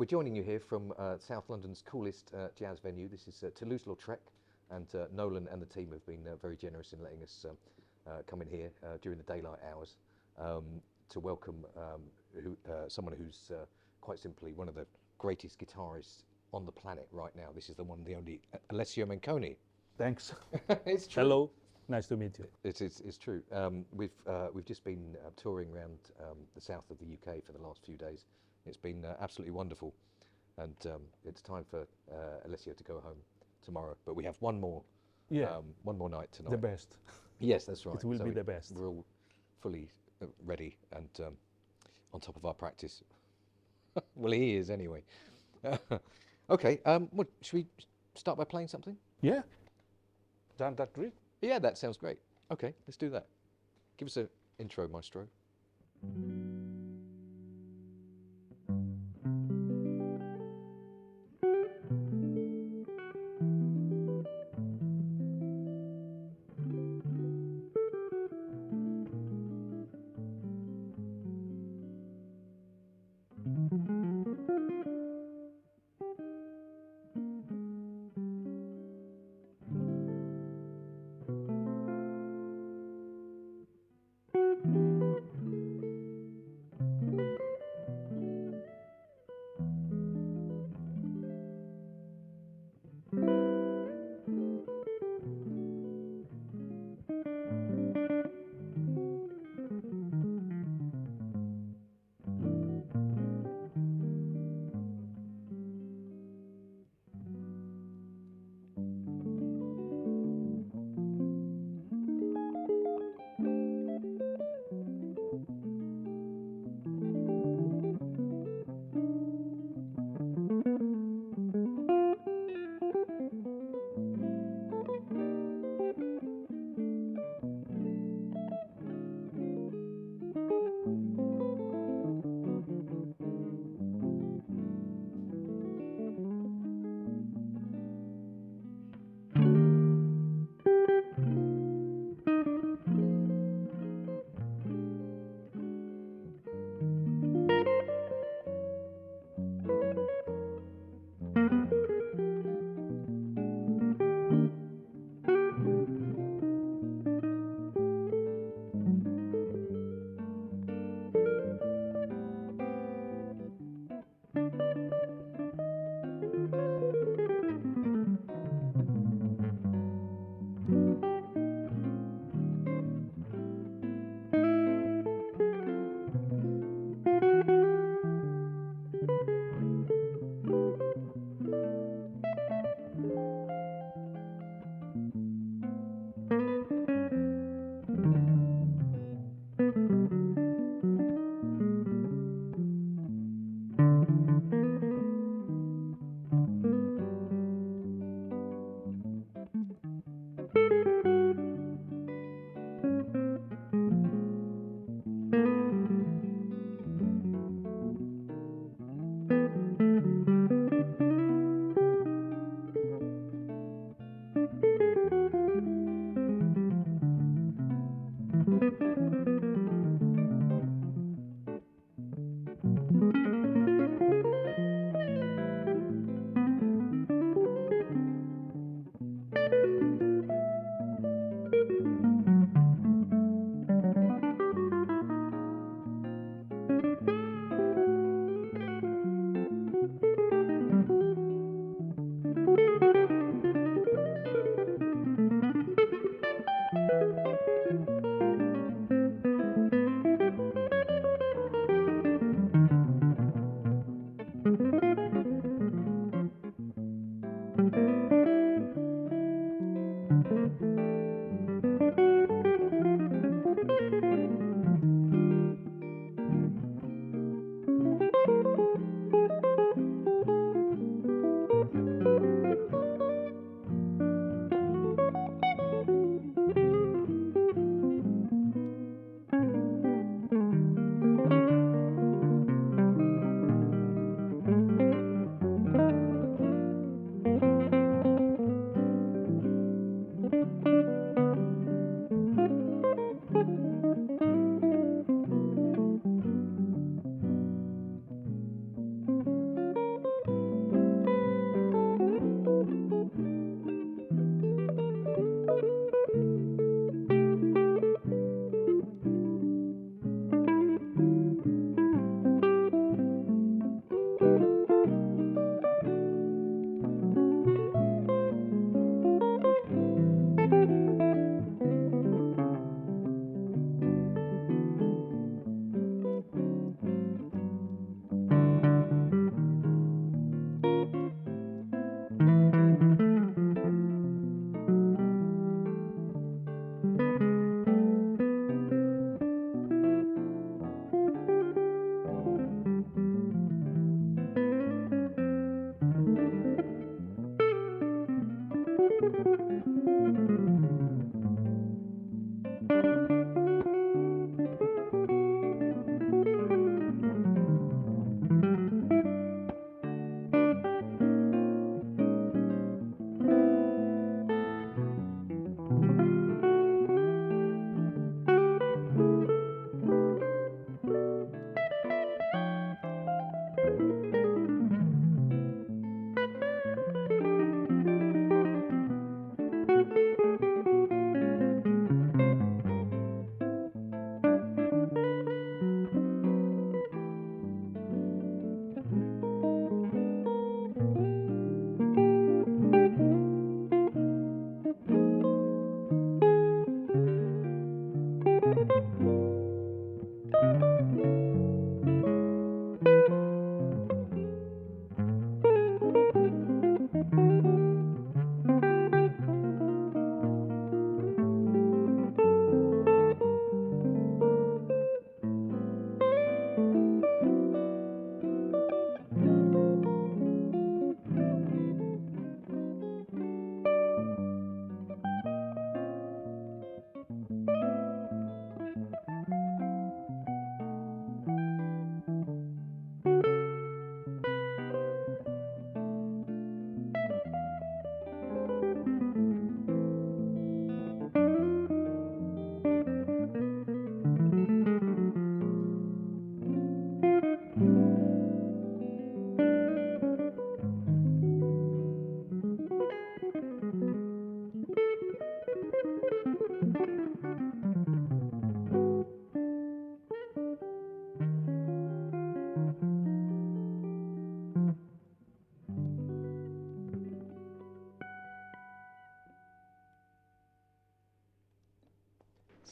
We're joining you here from South London's coolest jazz venue. This is Toulouse-Lautrec, and Nolan and the team have been very generous in letting us come in here during the daylight hours to welcome someone who's quite simply one of the greatest guitarists on the planet right now. This is the one, the only Alessio Menconi. Thanks. It's true. Hello. Nice to meet you. It's true. We've just been touring around the south of the UK for the last few days. It's been absolutely wonderful, and it's time for Alessio to go home tomorrow. But we have one more night tonight. The best. Yes, that's right. It will be the best. We're all fully ready and on top of our practice. Well, he is anyway. Okay. Should we start by playing something? Yeah. Sound that great? Yeah, that sounds great. Okay, let's do that. Give us an intro, maestro.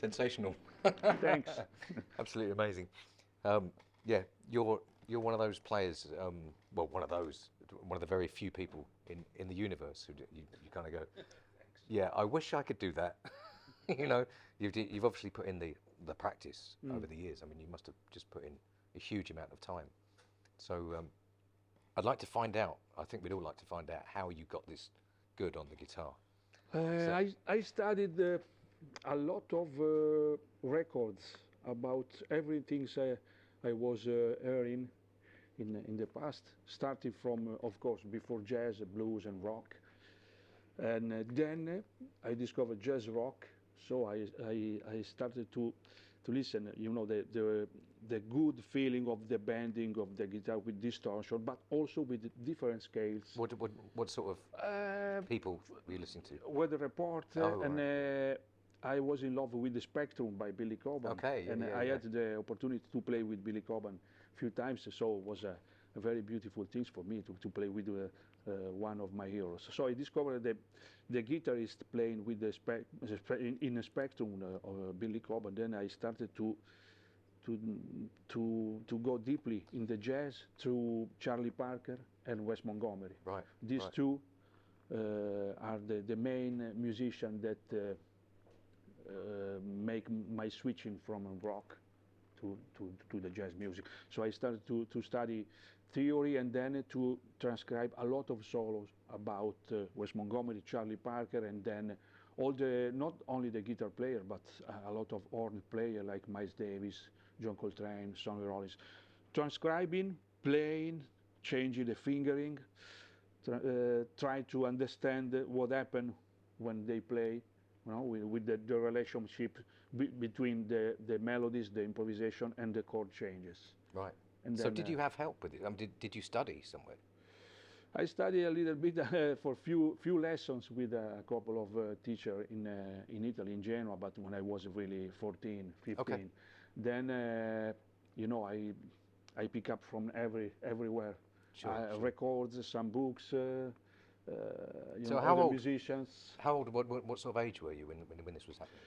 Sensational. Thanks. Absolutely amazing. Yeah, you're one of those players. Well, one of the very few people in the universe who you kind of go, yeah, I wish I could do that. You know, you've obviously put in the practice over the years. I mean, you must have just put in a huge amount of time. So I'd like to find out. I think we'd all like to find out how you got this good on the guitar. I studied a lot of records about everything I was hearing in the past, starting from, of course, before jazz, blues, and rock. And then I discovered jazz rock, so I started to listen. You know, the good feeling of the bending of the guitar with distortion, but also with different scales. What sort of people were you listening to? Weather Report, Oh, and right. I was in love with the Spectrum by Billy Cobham. Okay, yeah, And yeah, I yeah. had the opportunity to play with Billy Cobham a few times, so it was a very beautiful thing for me to play with one of my heroes. So I discovered the guitarist playing with in a Spectrum of Billy Cobham. Then I started to go deeply in the jazz through Charlie Parker and Wes Montgomery. Right. These right. two are the main musicians that make my switching from rock to the jazz music. So I started to study theory and then to transcribe a lot of solos about Wes Montgomery, Charlie Parker, and then not only the guitar player, but a lot of horn player like Miles Davis, John Coltrane, Sonny Rollins. Transcribing, playing, changing the fingering, try to understand what happened when they play, you know, with the relationship between the melodies, the improvisation, and the chord changes. Right. And So then, did you have help with it? Did you study somewhere? I studied a little bit for few lessons with a couple of teachers in Italy, in Genoa, but when I was really 14, 15. Okay. Then, you know, I pick up from everywhere. Sure, sure. Records, some books, you So know, how other old- musicians. How old? What sort of age were you when this was happening?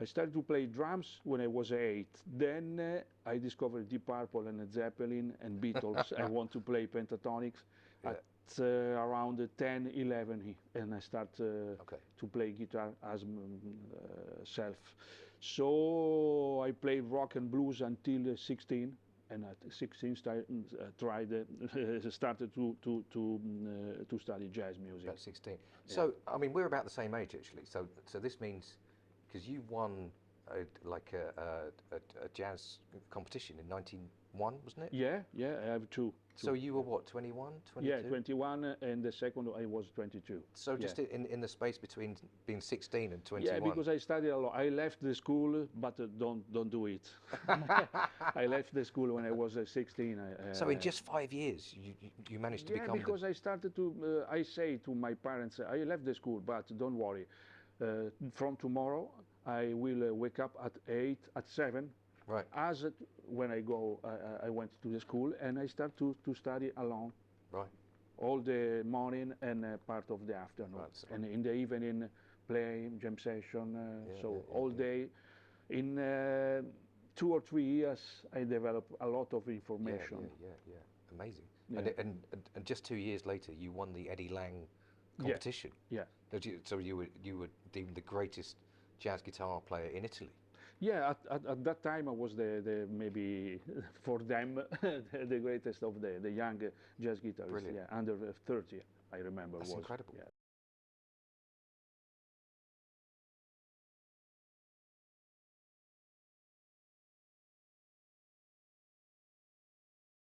I started to play drums when I was 8. Then I discovered Deep Purple and Led Zeppelin and Beatles. I want to play pentatonics Yeah. at around 10, 11, and I start Okay. to play guitar as self. So I played rock and blues until 16, and at 16 started to study jazz music. About 16. So I mean, we're about the same age actually. So this means because you won a jazz competition in 1991, wasn't it? Yeah, I have two. So you were what, 21, 22? Yeah, 21, and the second I was 22. So just in the space between being 16 and 21. Yeah, because I studied a lot. I left the school, but don't do it. I left the school when I was 16. So in just 5 years, you managed to become. Yeah, because I started to. I say to my parents, I left the school, but don't worry. From tomorrow, I will wake up at 8, at 7. Right. As when I went to the school and I start to study alone. Right. All the morning and part of the afternoon. Right, so- And in the evening, playing, jam session. All yeah. day. In 2 or 3 years, I developed a lot of information. Yeah. Amazing. Yeah. And just 2 years later, you won the Eddie Lang competition. Yeah. So you were deemed the greatest jazz guitar player in Italy. Yeah, at that time I was the maybe for them the greatest of the young jazz guitarists. Brilliant. Yeah, under 30, I remember. That's was incredible. Yeah.